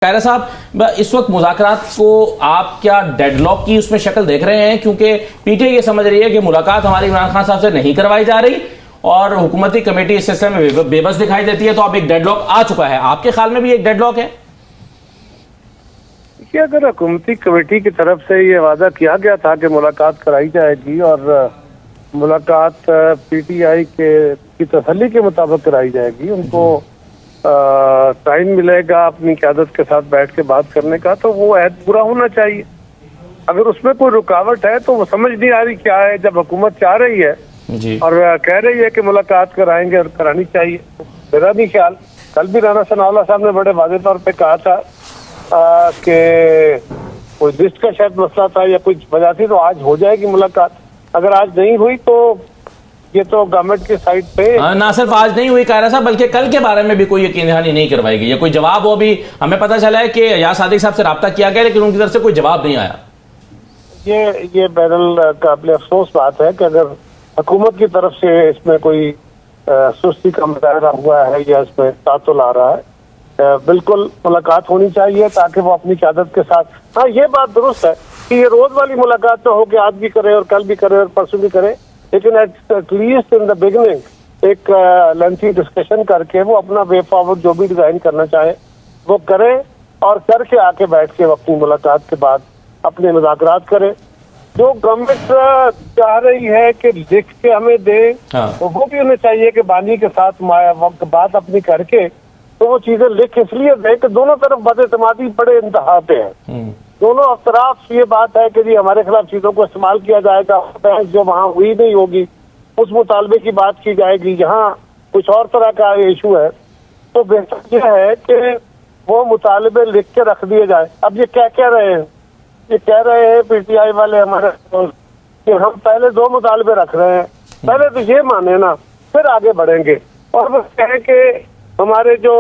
कायरा साहब, इस वक्त मुज़ाकरात को आप क्या डेडलॉक की उसमें शक्ल देख रहे हैं? क्योंकि पीटीआई ये समझ रही है कि मुलाकात हमारी इमरान खान साहब से नहीं करवाई जा रही और हुकूमती कमेटी इस सिलसिले में बेबस दिखाई देती है, तो अब एक डेडलॉक आ चुका है। आपके ख्याल में भी एक डेडलॉक है? देखिए, अगर हुकूमती कमेटी की तरफ से ये वादा किया गया था कि मुलाकात कराई जाएगी और मुलाकात पीटीआई की तसल्ली के मुताबिक कराई जाएगी, उनको टाइम मिलेगा अपनी क़यादत के साथ बैठ के बात करने का, तो वो ऐद पूरा होना चाहिए। अगर उसमें कोई रुकावट है तो वो समझ नहीं आ रही क्या है। जब हुकूमत चाह रही है जी और कह रही है कि मुलाकात कराएंगे और करानी चाहिए, मेरा नहीं ख्याल। कल भी राना सनाउल्लाह साहब ने बड़े वाज़ेह तौर पे कहा था कि कोई लिस्ट का शायद मसला था या कुछ वजह थी, तो आज हो जाएगी मुलाकात। अगर आज नहीं हुई तो ये तो गवर्नमेंट की साइड पे ना सिर्फ आज नहीं हुई कायरा साहब, बल्कि कल के बारे में भी कोई यकीन दहानी नहीं करवाएगी। ये कोई जवाब हो? अभी हमें पता चला है कि या सादिक साहब से रब्ता किया गया, लेकिन उनकी तरफ से कोई जवाब नहीं आया। ये बहरहाल काबिल अफसोस बात है कि अगर हुकूमत की तरफ से इसमें कोई सुस्ती का मुजाहरा हुआ है या इसमें तातुल आ रहा है। बिल्कुल मुलाकात होनी चाहिए ताकि वो अपनी क़यादत के साथ, हाँ ये बात दुरुस्त है कि ये रोज वाली मुलाकात तो हो कि आज भी करे और कल भी करे और परसों भी करे, लेकिन एटलीस्ट इन द बिगिनिंग एक लेंथी डिस्कशन करके वो अपना वे फॉरवर्ड जो भी डिजाइन करना चाहे वो करे और करके आके बैठ के अपनी मुलाकात के बाद अपने मुज़ाकरात करे। जो गवर्नमेंट चाह रही है कि लिख के हमें दे, तो वो भी उन्हें चाहिए कि बानी के साथ बात अपनी करके तो वो चीजें लिख इसलिए दे कि दोनों तरफ बदएतमादी बड़े इंतहा पे है। दोनों अतराफ ये बात है कि जी हमारे खिलाफ चीजों को इस्तेमाल किया जाएगा, बहस जो वहाँ हुई नहीं होगी उस मुतालबे की बात की जाएगी, यहाँ कुछ और तरह का इशू है। तो बेहतर यह है कि वो मुतालबे लिख के रख दिए जाए। अब ये क्या कह रहे हैं? ये कह रहे हैं पीटीआई वाले हमारे कि हम पहले 2 मुतालबे रख रहे हैं, पहले तो ये माने ना, फिर आगे बढ़ेंगे। और वो कहें कि हमारे जो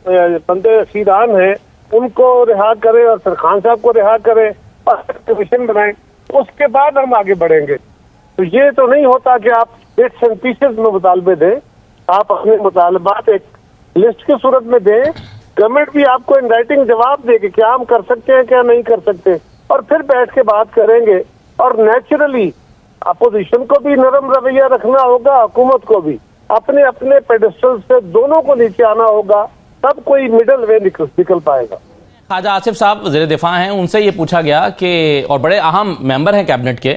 बंदे असीरान हैं उनको रिहा करें और फिर खान साहब को रिहा करें और कमीशन बनाएं, उसके बाद हम आगे बढ़ेंगे। तो ये तो नहीं होता कि आप बिट्स एंड पीसेस में मुतालबे दें, आप अपने मुतालबात एक लिस्ट की सूरत में दें। गवर्नमेंट भी आपको इन राइटिंग जवाब दे कि क्या हम कर सकते हैं क्या नहीं कर सकते, और फिर बैठ के बात करेंगे। और नेचुरली अपोजिशन को भी नरम रवैया रखना होगा, हुकूमत को भी अपने अपने पेडेस्टल से दोनों को नीचे आना होगा, तब कोई मिडल वे निकल पाएगा। ख्वाजा आसिफ साहब वज़ीर दिफा हैं, उनसे ये पूछा गया कि, और बड़े अहम मेंबर हैं कैबिनेट के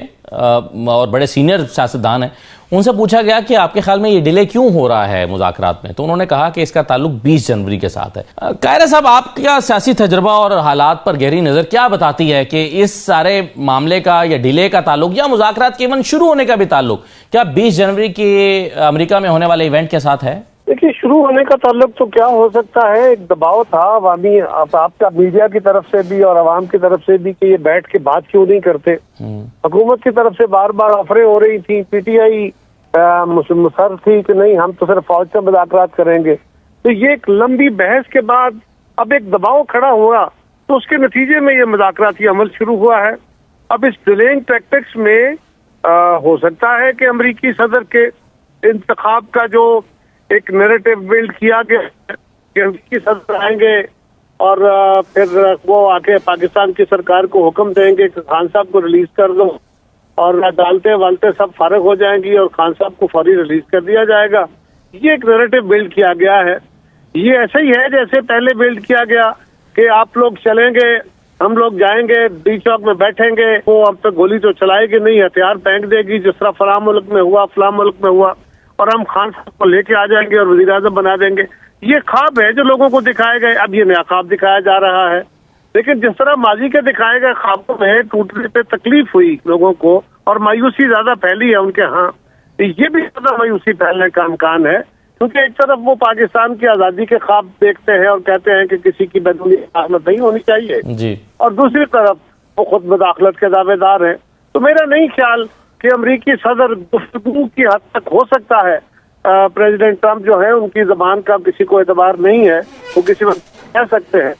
और बड़े सीनियर सियासतदान हैं, उनसे पूछा गया कि आपके ख्याल में ये डिले क्यों हो रहा है मुज़ाकरात में, तो उन्होंने कहा कि इसका ताल्लुक 20 जनवरी के साथ है। कायरा साहब, आपका सियासी तजर्बा और हालात पर गहरी नज़र क्या बताती है कि इस सारे मामले का या डिले का ताल्लुक या मुज़ाकरात के इवन शुरू होने का भी ताल्लुक क्या 20 जनवरी के अमेरिका में होने वाले इवेंट के साथ है? देखिए, शुरू होने का ताल्लुक तो क्या हो सकता है, एक दबाव था अवामी, आपका मीडिया की तरफ से भी और अवाम की तरफ से भी कि ये बैठ के बात क्यों नहीं करते। हुकूमत की तरफ से बार बार ऑफरें हो रही थी, पीटीआई मुसर थी कि नहीं हम तो सिर्फ फौज से मुज़ाकरात करेंगे। तो ये एक लंबी बहस के बाद अब एक दबाव खड़ा हुआ, तो उसके नतीजे में ये मुज़ाकराती अमल शुरू हुआ है। अब इस डिलेइंग टैक्टिक्स में हो सकता है कि अमरीकी सदर के इंतखाब का जो एक नैरेटिव बिल्ड किया गया कि अमरीकी सदर आएंगे और फिर वो आके पाकिस्तान की सरकार को हुक्म देंगे कि खान साहब को रिलीज कर दो, और डालते वालते सब फारिग हो जाएंगी और खान साहब को फौरी रिलीज कर दिया जाएगा। ये एक नैरेटिव बिल्ड किया गया है। ये ऐसे ही है जैसे पहले बिल्ड किया गया कि आप लोग चलेंगे, हम लोग जाएंगे, डी चौक में बैठेंगे, वो अब तक गोली तो चलाएगी नहीं, हथियार फेंक देगी जिस तरह फलां मुल्क में हुआ फलां मुल्क में हुआ, और हम खान साहब को लेके आ जाएंगे और वजीर आज़म बना देंगे। ये ख्वाब है जो लोगों को दिखाए गए। अब ये नया ख्वाब दिखाया जा रहा है, लेकिन जिस तरह माजी के दिखाए गए ख्वाबों में टूटने पे तकलीफ हुई लोगों को और मायूसी ज्यादा फैली है उनके यहाँ, तो ये भी ज्यादा मायूसी फैलने का इम्कान है। क्योंकि एक तरफ वो पाकिस्तान की आज़ादी के ख्वाब देखते हैं और कहते हैं कि किसी की बैरूनी मुदाखलत नहीं होनी चाहिए जी, और दूसरी तरफ वो खुद मुदाखलत के दावेदार हैं। तो मेरा नहीं ख्याल कि अमरीकी सदर गुफ्तगू की हद तक हो सकता है। प्रेसिडेंट ट्रंप जो है उनकी जबान का किसी को एतबार नहीं है, वो किसी वक्त कह सकते हैं,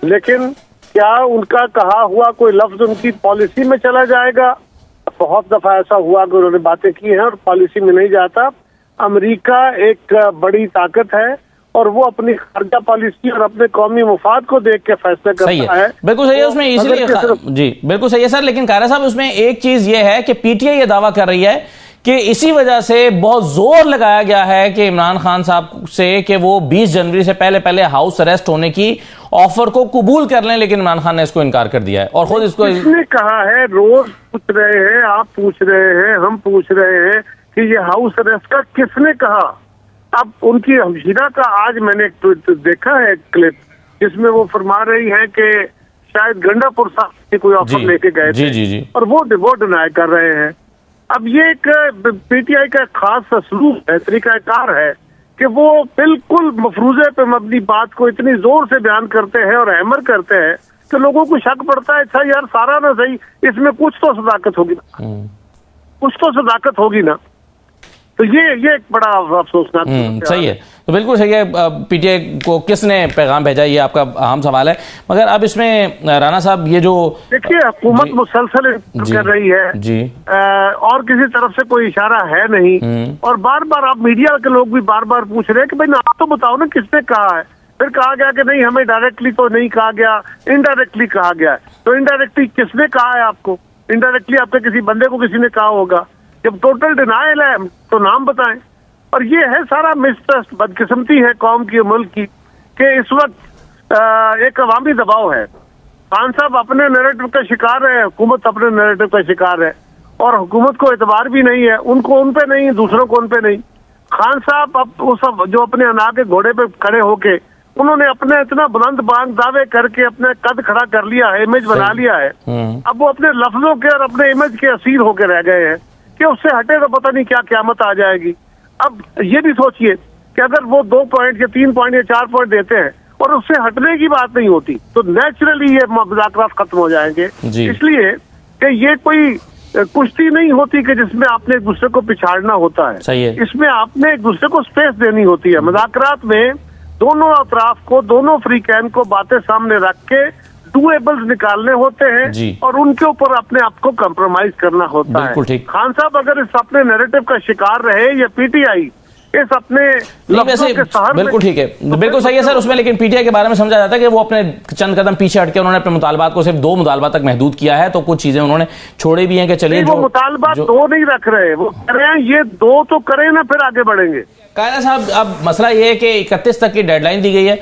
लेकिन क्या उनका कहा हुआ कोई लफ्ज उनकी पॉलिसी में चला जाएगा? बहुत दफा ऐसा हुआ कि उन्होंने बातें की हैं और पॉलिसी में नहीं जाता। अमेरिका एक बड़ी ताकत है और वो अपनी खारजा पॉलिसी और अपने कौमी मुफाद को देख के फैसले करता है। बिल्कुल सही है, उसमें इसीलिए जी बिल्कुल सही है सर। लेकिन कारा साहब, उसमें एक चीज ये है कि पीटीआई ये दावा कर रही है कि इसी वजह से बहुत जोर लगाया गया है कि इमरान खान साहब से कि वो 20 जनवरी से पहले हाउस अरेस्ट होने की ऑफर को कबूल कर लें, लेकिन इमरान खान ने इसको इनकार कर दिया है और खुद इसको किसने कहा है? रोज पूछ रहे हैं, आप पूछ रहे हैं, हम पूछ रहे हैं कि ये हाउस अरेस्ट का किसने कहा? अब उनकी हमशीरा का आज मैंने देखा है क्लिप जिसमें वो फरमा रही है कि शायद गंडापुर साहब से कोई ऑफर लेके गए थे जी। और वो डिनाई कर रहे हैं। अब ये एक पीटीआई का खास सलूक है, तरीकाकार है कि वो बिल्कुल मफरूजे पे मबनी बात को इतनी जोर से बयान करते हैं और हैमर करते हैं कि लोगों को शक पड़ता है, अच्छा यार सारा ना सही, इसमें कुछ तो सदाकत होगी ना, कुछ तो सदाकत होगी ना। तो ये एक बड़ा अफसोसनाक सही है। तो बिल्कुल सही है, पीटीआई को किसने पैगाम भेजा ये आपका अहम सवाल है। मगर अब इसमें राना साहब ये जो देखिए हुकूमत मुसलसल कर रही है जी, और किसी तरफ से कोई इशारा है नहीं, और बार बार आप मीडिया के लोग भी बार बार पूछ रहे हैं कि भाई आप तो बताओ ना किसने कहा है। फिर कहा गया कि नहीं हमें डायरेक्टली तो नहीं कहा गया, इनडायरेक्टली कहा गया है। तो इनडायरेक्टली किसने कहा है आपको? इनडायरेक्टली आपके किसी बंदे को किसी ने कहा होगा। जब टोटल डिनायल है तो नाम बताएं। और ये है सारा मिसट्रस्ट, बदकिस्मती है कौम की, मुल्क की, कि इस वक्त एक अवामी दबाव है। खान साहब अपने नैरेटिव का शिकार है, हुकूमत अपने नैरेटिव का शिकार है, और हुकूमत को एतबार भी नहीं है, उनको उन पे नहीं, दूसरों को उन पे नहीं। खान साहब अब वो सब जो अपने अना के घोड़े पे खड़े होके उन्होंने अपने इतना बुलंद बांग दावे करके अपने कद खड़ा कर लिया है, इमेज बना लिया है। अब वो अपने लफ्जों के और अपने इमेज के असीर होके रह गए हैं कि उससे हटे तो पता नहीं क्या क़यामत आ जाएगी। अब ये भी सोचिए कि अगर वो 2 पॉइंट या 3 पॉइंट या 4 पॉइंट देते हैं और उससे हटने की बात नहीं होती तो नेचुरली ये मुज़ाकरात खत्म हो जाएंगे। इसलिए कि ये कोई कुश्ती नहीं होती कि जिसमें आपने एक दूसरे को पिछाड़ना होता है, सही है। इसमें आपने एक दूसरे को स्पेस देनी होती है। मुज़ाकरात में दोनों अतराफ को, दोनों फ्रीकैन को बातें सामने रख के डुएबल्स निकालने होते हैं और उनके ऊपर अपने आप को कंप्रोमाइज करना होता है। खान साहब अगर इस अपने नैरेटिव का शिकार रहे या पीटीआई इस अपने बिल्कुल ठीक है, बिल्कुल सही है सर उसमें। लेकिन पीटीआई के बारे में समझा जाता है कि वो अपने चंद कदम पीछे हटके उन्होंने अपने मुतालबात को सिर्फ 2 मुतालबात तक महदूद किया है, तो कुछ चीजें उन्होंने छोड़ी भी हैं कि चलिए वो मुतालबात 2 नहीं रख रहे, वो कर रहे हैं ये 2 तो करें ना, फिर आगे बढ़ेंगे। कायदा साहब, अब मसला ये है कि 31 तक की डेडलाइन दी गई है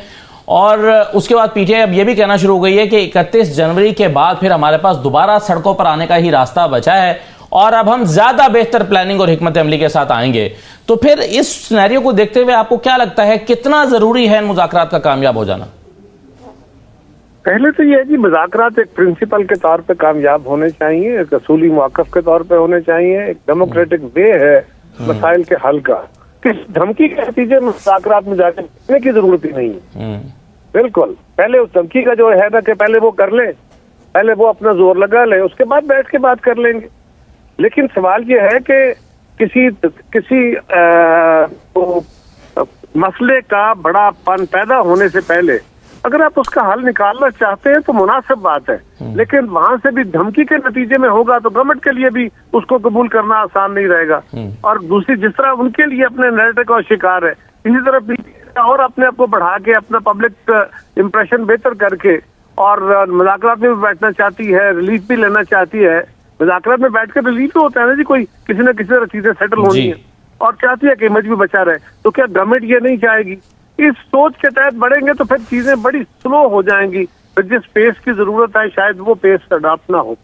और उसके बाद पीटीआई अब ये भी कहना शुरू हो गई है कि 31 जनवरी के बाद फिर हमारे पास दोबारा सड़कों पर आने का ही रास्ता बचा है और अब हम ज्यादा बेहतर प्लानिंग और हिकमत अमली के साथ आएंगे। तो फिर इस सिनेरियो को देखते हुए आपको क्या लगता है कितना जरूरी है इन मुज़ाकरात का कामयाब हो जाना? पहले तो ये है कि मुज़ाकरात एक प्रिंसिपल के तौर पे कामयाब होने चाहिए, एक असूली मौक़िफ़ के तौर पे होने चाहिए, एक डेमोक्रेटिक वे है मसाइल के हल का। किस धमकी के नतीजे में मुज़ाकरात में जाकर करने की जरूरत ही नहीं है। बिल्कुल पहले उस धमकी का जो है ना कि पहले वो कर ले, पहले वो अपना जोर लगा ले, उसके बाद बैठ के बात कर लेंगे। लेकिन सवाल ये है कि किसी मसले का बड़ापन पैदा होने से पहले अगर आप उसका हल निकालना चाहते हैं तो मुनासिब बात है, लेकिन वहां से भी धमकी के नतीजे में होगा तो गवर्नमेंट के लिए भी उसको कबूल करना आसान नहीं रहेगा। और दूसरी जिस तरह उनके लिए अपने नैरेटिव का शिकार है, इसी तरह और अपने आप को बढ़ा के अपना पब्लिक इम्प्रेशन बेहतर करके और मुज़ाकरात में भी बैठना चाहती है, रिलीफ भी लेना चाहती है। मुज़ाकरात में बैठ कर रिलीफ तो होता है ना जी, कोई किसी न किसी तरह चीजें सेटल होनी है और चाहती है कि इमेज भी बचा रहे। तो क्या गवर्नमेंट ये नहीं चाहेगी? इस सोच के तहत बढ़ेंगे तो फिर चीजें बड़ी स्लो हो जाएंगी, फिर जिस पेस की जरूरत है शायद वो पेस अडॉप्ट ना हो।